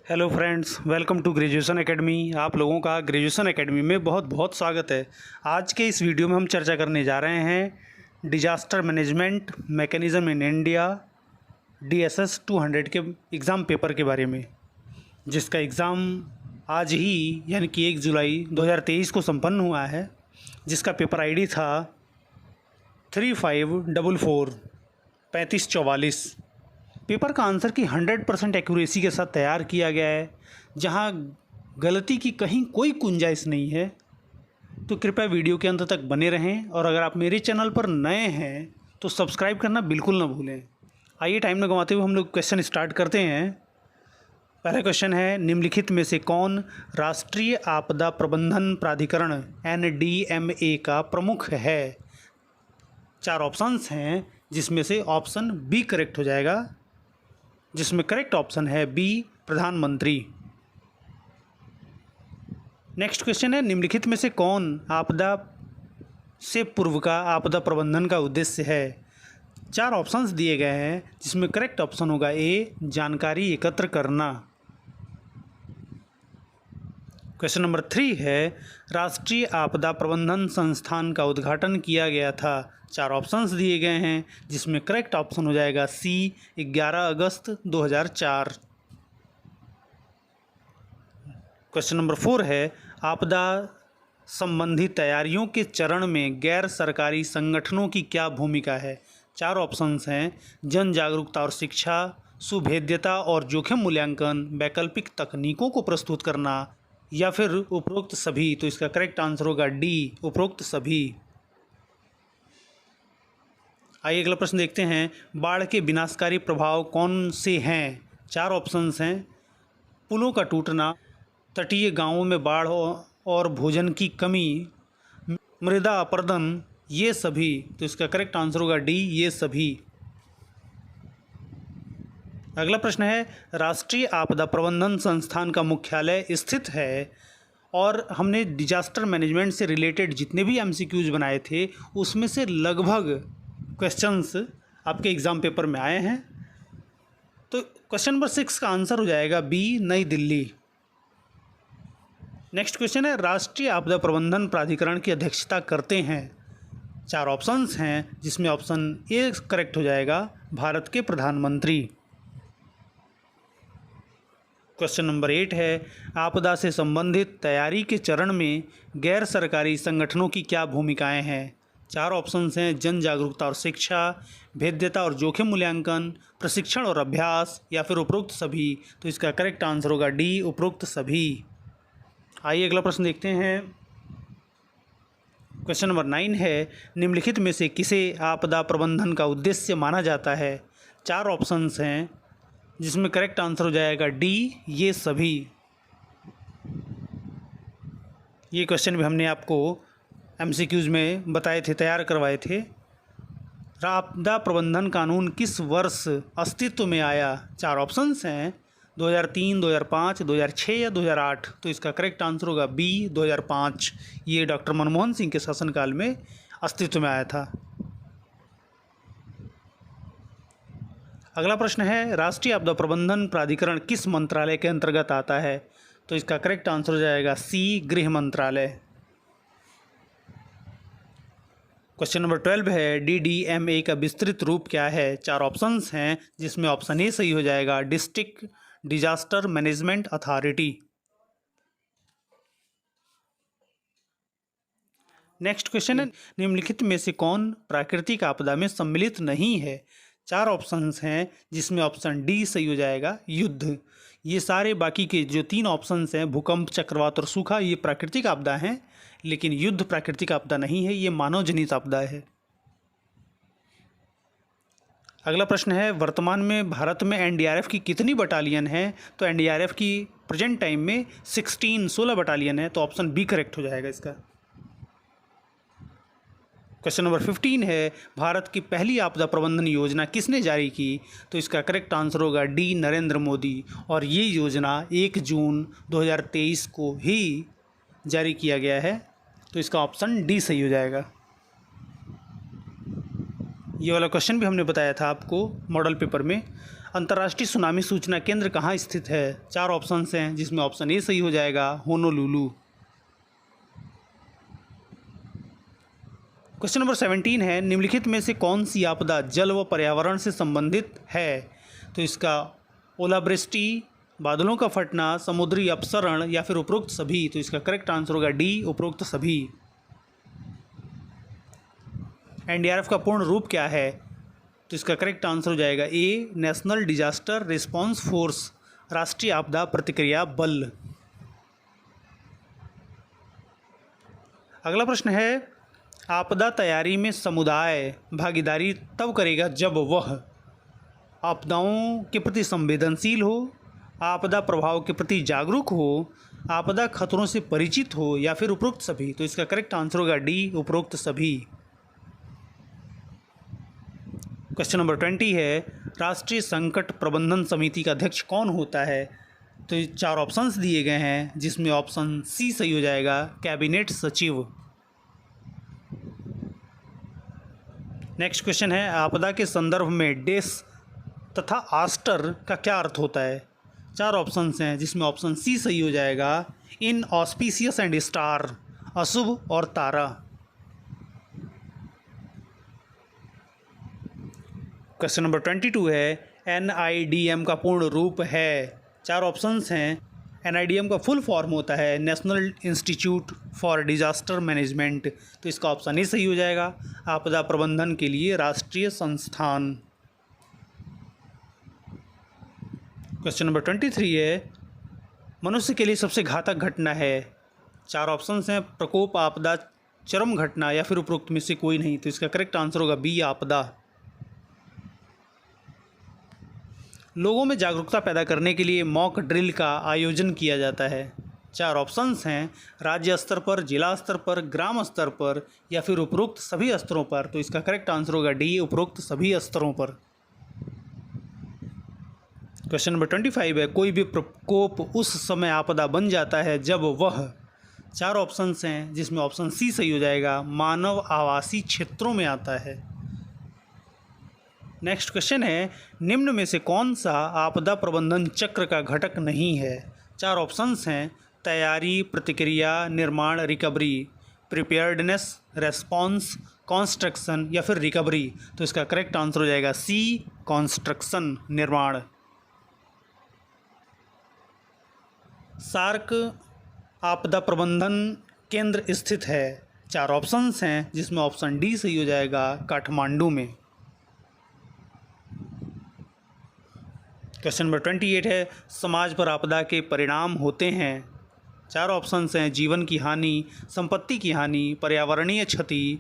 Hello friends, welcome to graduation academy. आप लोगों का ग्रेजुएशन एकेडमी में बहुत बहुत स्वागत है। आज के इस वीडियो में हम चर्चा करने जा रहे हैं disaster management mechanism in India DSS 200 के एग्ज़ाम पेपर के बारे में, जिसका एग्ज़ाम आज ही यानी कि 1 जुलाई 2023 को संपन्न हुआ है, जिसका पेपर आईडी था 3544 3544। पेपर का आंसर की 100% एक्यूरेसी के साथ तैयार किया गया है, जहां गलती की कहीं कोई गुंजाइश नहीं है। तो कृपया वीडियो के अंत तक बने रहें, और अगर आप मेरे चैनल पर नए हैं तो सब्सक्राइब करना बिल्कुल ना भूलें। आइए टाइम न गंवाते हुए हम लोग क्वेश्चन स्टार्ट करते हैं। पहला क्वेश्चन है, निम्नलिखित में से कौन राष्ट्रीय आपदा प्रबंधन प्राधिकरण NDMA का प्रमुख है? 4 ऑप्शंस हैं, जिसमें से ऑप्शन बी करेक्ट हो जाएगा, जिसमें करेक्ट ऑप्शन है बी, प्रधानमंत्री। नेक्स्ट क्वेश्चन है, निम्नलिखित में से कौन आपदा से पूर्व का आपदा प्रबंधन का उद्देश्य है? 4 ऑप्शंस दिए गए हैं, जिसमें करेक्ट ऑप्शन होगा ए, जानकारी एकत्र करना। क्वेश्चन नंबर 3 है, राष्ट्रीय आपदा प्रबंधन संस्थान का उद्घाटन किया गया था। 4 ऑप्शंस दिए गए हैं, जिसमें करेक्ट ऑप्शन हो जाएगा सी, 11 अगस्त 2004। क्वेश्चन नंबर 4 है, आपदा संबंधी तैयारियों के चरण में गैर सरकारी संगठनों की क्या भूमिका है? 4 ऑप्शंस हैं, जन जागरूकता और शिक्षा, सुभेद्यता और जोखिम मूल्यांकन, वैकल्पिक तकनीकों को प्रस्तुत करना, या फिर उपरोक्त सभी। तो इसका करेक्ट आंसर होगा डी, उपरोक्त सभी। आइए अगला प्रश्न देखते हैं, बाढ़ के विनाशकारी प्रभाव कौन से हैं? 4 ऑप्शंस हैं, पुलों का टूटना, तटीय गांवों में बाढ़ और भोजन की कमी, मृदा अपरदन, ये सभी। तो इसका करेक्ट आंसर होगा डी, ये सभी। अगला प्रश्न है, राष्ट्रीय आपदा प्रबंधन संस्थान का मुख्यालय स्थित है? और हमने डिजास्टर मैनेजमेंट से रिलेटेड जितने भी MCQs बनाए थे, उसमें से लगभग क्वेश्चंस आपके एग्ज़ाम पेपर में आए हैं। तो क्वेश्चन नंबर 6 का आंसर हो जाएगा बी, नई दिल्ली। नेक्स्ट क्वेश्चन है, राष्ट्रीय आपदा प्रबंधन प्राधिकरण की अध्यक्षता करते हैं? 4 ऑप्शंस हैं, जिसमें ऑप्शन ए करेक्ट हो जाएगा, भारत के प्रधानमंत्री। क्वेश्चन नंबर 8 है, आपदा से संबंधित तैयारी के चरण में गैर सरकारी संगठनों की क्या भूमिकाएं हैं? 4 ऑप्शंस हैं, जन जागरूकता और शिक्षा, भेद्यता और जोखिम मूल्यांकन, प्रशिक्षण और अभ्यास, या फिर उपरोक्त सभी। तो इसका करेक्ट आंसर होगा डी, उपरोक्त सभी। आइए अगला प्रश्न देखते हैं। क्वेश्चन नंबर 9 है, निम्नलिखित में से किसे आपदा प्रबंधन का उद्देश्य माना जाता है? 4 ऑप्शंस हैं, जिसमें करेक्ट आंसर हो जाएगा डी, ये सभी। ये क्वेश्चन भी हमने आपको MCQs में बताए थे, तैयार करवाए थे। आपदा प्रबंधन कानून किस वर्ष अस्तित्व में आया? 4 ऑप्शंस हैं, 2003, 2005, 2006 या 2008। तो इसका करेक्ट आंसर होगा बी, 2005। ये डॉक्टर मनमोहन सिंह के शासनकाल में अस्तित्व में आया था। अगला प्रश्न है, राष्ट्रीय आपदा प्रबंधन प्राधिकरण किस मंत्रालय के अंतर्गत आता है? तो इसका करेक्ट आंसर हो जाएगा सी, गृह मंत्रालय। क्वेश्चन नंबर 12 है, DDMA का विस्तृत रूप क्या है? 4 ऑप्शंस हैं, जिसमें ऑप्शन ए सही हो जाएगा, district disaster management authority. Next question है, निम्नलिखित में से कौन प्राकृतिक आपदा में सम्मिलित नहीं है? 4 ऑप्शंस हैं, जिसमें ऑप्शन डी सही हो जाएगा, युद्ध। ये सारे बाकी के जो 3 ऑप्शंस हैं, भूकंप, चक्रवात और सूखा, ये प्राकृतिक आपदा हैं, लेकिन युद्ध प्राकृतिक आपदा नहीं है, ये मानव जनित आपदा है। अगला प्रश्न है, वर्तमान में भारत में NDRF की कितनी बटालियन है? तो NDRF की प्रेजेंट टाइम में 16 बटालियन है। तो ऑप्शन बी करेक्ट हो जाएगा इसका। क्वेश्चन नंबर 15 है, भारत की पहली आपदा प्रबंधन योजना किसने जारी की? तो इसका करेक्ट आंसर होगा डी, नरेंद्र मोदी। और ये योजना 1 जून 2023 को ही जारी किया गया है। तो इसका ऑप्शन डी सही हो जाएगा। ये वाला क्वेश्चन भी हमने बताया था आपको मॉडल पेपर में। अंतर्राष्ट्रीय सुनामी सूचना केंद्र कहाँ स्थित है? 4 ऑप्शंस हैं जिसमें ऑप्शन ए सही हो जाएगा, होनोलुलु। क्वेश्चन नंबर 17 है, निम्नलिखित में से कौन सी आपदा जल व पर्यावरण से संबंधित है? तो इसका ओलावृष्टि, बादलों का फटना, समुद्री अपसरण या फिर उपरोक्त सभी। तो इसका करेक्ट आंसर होगा डी, उपरोक्त सभी। एनडीआरएफ का पूर्ण रूप क्या है? तो इसका करेक्ट आंसर हो जाएगा ए, नेशनल डिजास्टर रिस्पांस फोर्स, राष्ट्रीय आपदा प्रतिक्रिया बल। अगला प्रश्न है, आपदा तैयारी में समुदाय भागीदारी तब करेगा जब वह आपदाओं के प्रति संवेदनशील हो, आपदा प्रभाव के प्रति जागरूक हो, आपदा खतरों से परिचित हो या फिर उपरोक्त सभी। तो इसका करेक्ट आंसर होगा डी, उपरोक्त सभी। क्वेश्चन नंबर 20 है, राष्ट्रीय संकट प्रबंधन समिति का अध्यक्ष कौन होता है? तो ये 4 ऑप्शंस दिए गए हैं जिसमें ऑप्शन सी सही हो जाएगा, कैबिनेट सचिव। नेक्स्ट क्वेश्चन है, आपदा के संदर्भ में डेस तथा आस्टर का क्या अर्थ होता है? 4 ऑप्शंस हैं जिसमें ऑप्शन सी सही हो जाएगा, इन ऑस्पिशियस एंड स्टार, अशुभ और तारा। क्वेश्चन नंबर 22 है, एनआईडीएम का पूर्ण रूप है? 4 ऑप्शंस हैं। एनआईडीएम का फुल फॉर्म होता है national institute for disaster management. तो इसका ऑप्शन ए सही हो जाएगा, आपदा प्रबंधन के लिए राष्ट्रीय संस्थान। क्वेश्चन नंबर 23 है, मनुष्य के लिए सबसे घातक घटना है? 4 ऑप्शंस हैं, प्रकोप, आपदा, चरम घटना या फिर उपरोक्त में से कोई नहीं। तो इसका करेक्ट आंसर होगा बी, आपदा। लोगों में जागरूकता पैदा करने के लिए मॉक ड्रिल का आयोजन किया जाता है। 4 ऑप्शंस हैं, राज्य स्तर पर, जिला स्तर पर, ग्राम स्तर पर या फिर उपरोक्त सभी स्तरों पर। तो इसका करेक्ट आंसर होगा डी, उपरोक्त सभी स्तरों पर। क्वेश्चन नंबर 25 है, कोई भी प्रकोप उस समय आपदा बन जाता है जब वह, 4 ऑप्शंस हैं जिसमें ऑप्शन सी सही हो जाएगा, मानव आवासीय क्षेत्रों में आता है। नेक्स्ट क्वेश्चन है, निम्न में से कौन सा आपदा प्रबंधन चक्र का घटक नहीं है? 4 ऑप्शंस हैं, तैयारी, प्रतिक्रिया, निर्माण, रिकवरी, प्रिपेयर्डनेस, रेस्पॉन्स, कॉन्स्ट्रक्शन या फिर रिकवरी। तो इसका करेक्ट आंसर हो जाएगा सी, कॉन्स्ट्रक्शन, निर्माण। सार्क आपदा प्रबंधन केंद्र स्थित है? 4 ऑप्शंस हैं जिसमें ऑप्शन डी सही हो जाएगा, काठमांडू में। क्वेश्चन नंबर 28 है, समाज पर आपदा के परिणाम होते हैं? 4 ऑप्शंस हैं, जीवन की हानि, संपत्ति की हानि, पर्यावरणीय क्षति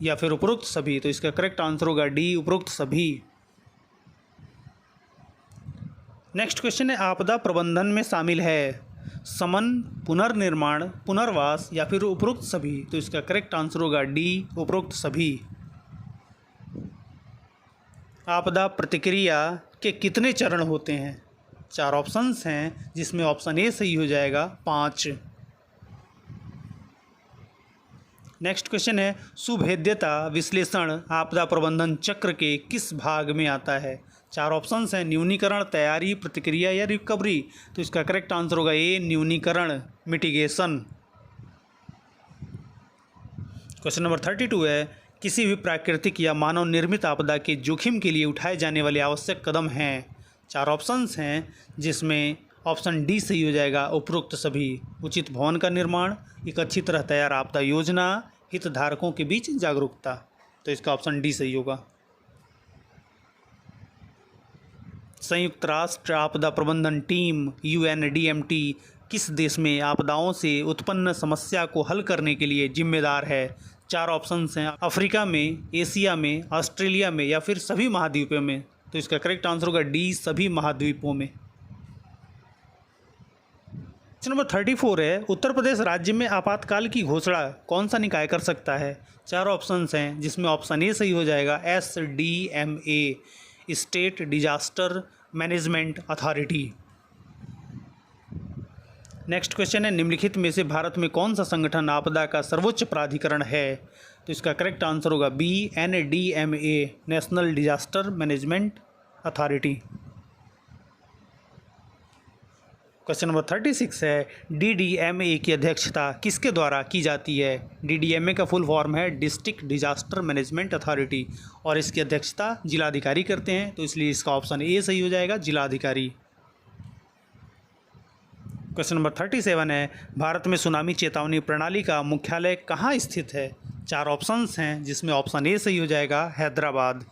या फिर उपरोक्त सभी। तो इसका करेक्ट आंसर होगा डी, उपरोक्त सभी। नेक्स्ट क्वेश्चन है, आपदा प्रबंधन में शामिल है शमन, पुनर्निर्माण, पुनर्वास या फिर उपरोक्त सभी। तो इसका करेक्ट आंसर होगा डी, उपरोक्त सभी। आपदा प्रतिक्रिया के कितने चरण होते हैं? 4 ऑप्शंस हैं जिसमें ऑप्शन ए सही हो जाएगा, 5। नेक्स्ट क्वेश्चन है, सुभेद्यता विश्लेषण आपदा प्रबंधन चक्र के किस भाग में आता है? 4 ऑप्शंस हैं, न्यूनीकरण, तैयारी, प्रतिक्रिया या रिकवरी। तो इसका करेक्ट आंसर होगा ए, न्यूनीकरण, मिटिगेशन। क्वेश्चन नंबर 32 है, किसी भी प्राकृतिक या मानव निर्मित आपदा के जोखिम के लिए उठाए जाने वाले आवश्यक कदम हैं? 4 ऑप्शंस हैं जिसमें ऑप्शन डी सही हो जाएगा, उपरोक्त सभी। उचित भवन का निर्माण, एक अच्छी तरह तैयार आपदा योजना, हितधारकों के बीच जागरूकता। तो इसका ऑप्शन डी सही होगा। संयुक्त राष्ट्र आपदा प्रबंधन टीम UNDMT किस देश में आपदाओं से उत्पन्न समस्या को हल करने के लिए जिम्मेदार है? 4 ऑप्शंस हैं, अफ्रीका में, एशिया में, ऑस्ट्रेलिया में या फिर सभी महाद्वीपों में। तो इसका करेक्ट आंसर होगा डी, सभी महाद्वीपों में। क्वेश्चन नंबर 34 है, उत्तर प्रदेश राज्य में आपातकाल की घोषणा कौन सा निकाय कर सकता है? 4 ऑप्शंस हैं जिसमें ऑप्शन ए सही हो जाएगा, SDMA, state disaster management authority. Next question है, निम्नलिखित में से भारत में कौन सा संगठन आपदा का सर्वोच्च प्राधिकरण है? तो इसका करेक्ट आंसर होगा B, NDMA, national disaster management authority. Question number 36 है DDMA की अध्यक्षता किसके द्वारा की जाती है। DDMA का फुल फॉर्म है डिस्ट्रिक्ट डिजास्टर मैनेजमेंट अथॉरिटी और इसकी अध्यक्षता जिलाधिकारी करते हैं, तो इसलिए इसका ऑप्शन ए सही हो जाएगा, जिलाधिकारी। क्वेश्चन नंबर 37 है भारत में सुनामी चेतावनी प्रणाली का मुख्यालय कहाँ स्थित है। 4 ऑप्शंस हैं जिसमें ऑप्शन ए सही हो जाएगा, हैदराबाद।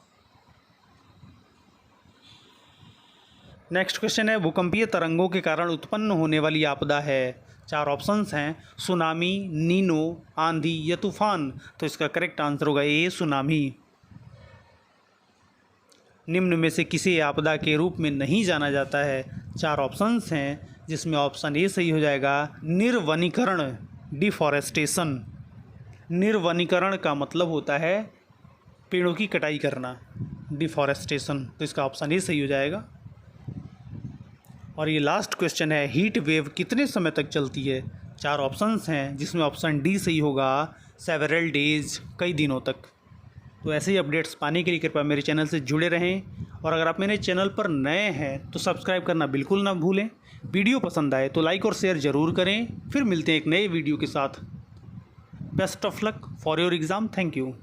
नेक्स्ट क्वेश्चन है भूकंपीय तरंगों के कारण उत्पन्न होने वाली आपदा है। 4 ऑप्शंस हैं सुनामी, नीनो, आंधी या तूफान, तो इसका करेक्ट आंसर होगा ए, सुनामी। निम्न में से किसी आपदा के रूप में नहीं जाना जाता है। 4 ऑप्शंस हैं जिसमें ऑप्शन ए सही हो जाएगा, निर्वनीकरण, डिफॉरेस्टेशन। निर्वनीकरण का मतलब होता है पेड़ों की कटाई करना, डिफॉरेस्टेशन, तो इसका ऑप्शन ए सही हो जाएगा। और ये लास्ट क्वेश्चन है हीट वेव कितने समय तक चलती है। 4 ऑप्शंस हैं जिसमें ऑप्शन डी सही होगा, सेवरल डेज, कई दिनों तक। तो ऐसे ही अपडेट्स पाने के लिए कृपया मेरे चैनल से जुड़े रहें और अगर आप मेरे चैनल पर नए हैं तो सब्सक्राइब करना बिल्कुल ना भूलें। वीडियो पसंद आए तो लाइक और शेयर ज़रूर करें। फिर मिलते हैं एक नए वीडियो के साथ। Best of luck for your exam. Thank you.